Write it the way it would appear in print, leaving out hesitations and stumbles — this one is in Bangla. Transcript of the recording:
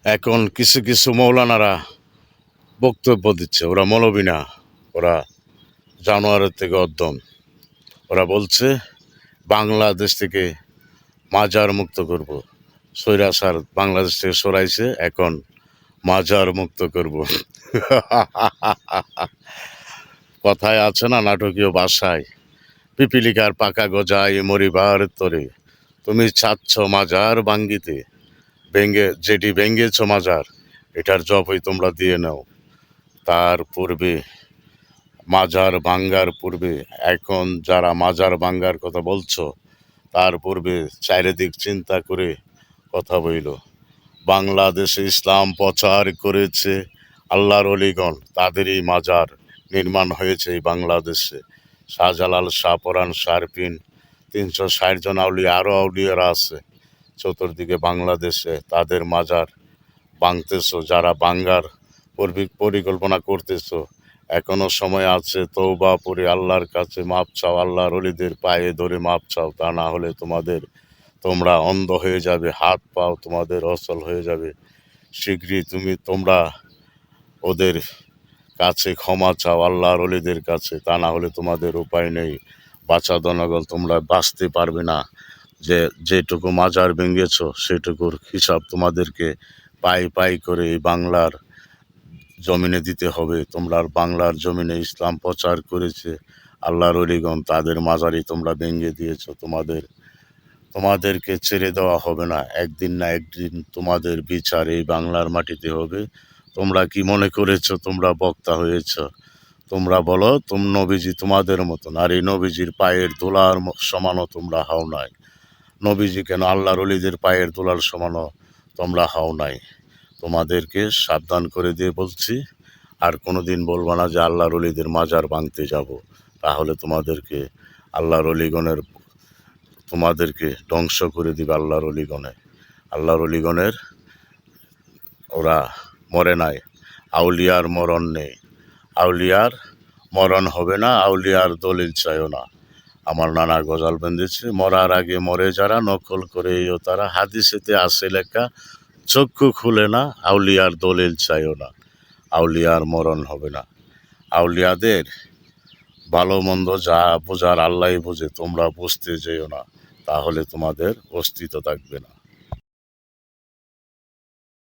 এখন কিছু কিছু মৌলানারা বক্তব্য দিচ্ছে, ওরা মৌলবি না, ওরা জানোয়ারের থেকে অধ্যম। ওরা বলছে বাংলাদেশ থেকে মাজার মুক্ত করব। স্বৈরাচার বাংলাদেশ থেকে সরাইছে, এখন মাজার মুক্ত করব। কথায় আছে না, নাটকীয় ভাষায়, পিপিলিকার পাকা গজায় মরিবার তরে, তুমি চাচ্ছ মাজার ভাঙ্গিতে, যেটি ভেঙ্গেছ মাজার, এটার জবই তোমরা দিয়ে নাও। তার পূর্বে, মাজার ভাঙ্গার পূর্বে, এখন যারা মাজার ভাঙ্গার কথা বলছো, তার পূর্বে চারিদিক চিন্তা করে কথা বইল। বাংলাদেশে ইসলাম প্রচার করেছে আল্লাহর অলিগণ, তাদেরই মাজার নির্মাণ হয়েছে এই বাংলাদেশে। শাহজালাল, শাহপরাণ, শারপিন, 360 জন আউলিয়া, আরও আউলিয়ারা আছে চতুর্দিকে বাংলাদেশে, তাদের মাজার ভাঙতেছো। যারা ভাঙ্গার পরিকল্পনা করতেছো, এখনো সময় আছে, তওবা পড়ে আল্লাহর কাছে মাপ চাও, আল্লাহর অলিদের পায়ে ধরে মাপ চাও। তা না হলে তোমরা অন্ধ হয়ে যাবে, হাত পাও তোমাদের অচল হয়ে যাবে। শীঘ্রই তোমরা ওদের কাছে ক্ষমা চাও, আল্লাহর অলিদের কাছে, তা না হলে তোমাদের উপায় নেই। বাঁচা জনগণ, তোমরা বাঁচতে পারবে না। যেটুকু মাজার ভেঙেছ সেটুকুর হিসাব তোমাদেরকে পাই পাই করে এই বাংলার জমিনে দিতে হবে। তোমরা বাংলার জমিনে ইসলাম প্রচার করেছে আল্লাহর অলিগণ, তাদের মাজারই তোমরা ভেঙে দিয়েছ। তোমাদেরকে ছেড়ে দেওয়া হবে না। একদিন না একদিন তোমাদের বিচার এই বাংলার মাটিতে হবে। তোমরা কি মনে করেছো তোমরা বক্তা হয়েছ? তোমরা বলো নবীজি তোমাদের মতন, আর এই নবীজির পায়ের ধুলার সমানও তোমরা হাও নাই। নবীজি কেন, আল্লাহর অলিদের পায়ের ধুলার সমানও তোমরা হাও নাই। তোমাদেরকে সাবধান করে দিয়ে বলছি, আর কোনোদিন বলবা না যে আল্লাহর অলিদের মাজার ভাঙতে যাব। তাহলে তোমাদেরকে ধ্বংস করে দিবে আল্লাহর অলিগণের। ওরা মরে নাই, আউলিয়ার মরণ নেই, আউলিয়ার মরণ হবে না, আউলিয়ার দলিল চাইও না। আমার নানা গজাল বেঁধেছে, মরার আগে মরে যারা, নকল করেও তারা, হাদিসেতে আছে লেখা, চক্ষু খুলে না, আউলিয়ার দলিল চাইও না। আউলিয়ার মরণ হবে না। আউলিয়াদের ভালো মন্দ যা বোঝার আল্লাহই বোঝে, তোমরা বুঝতে যেও না, তাহলে তোমাদের অস্তিত্ব থাকবে না।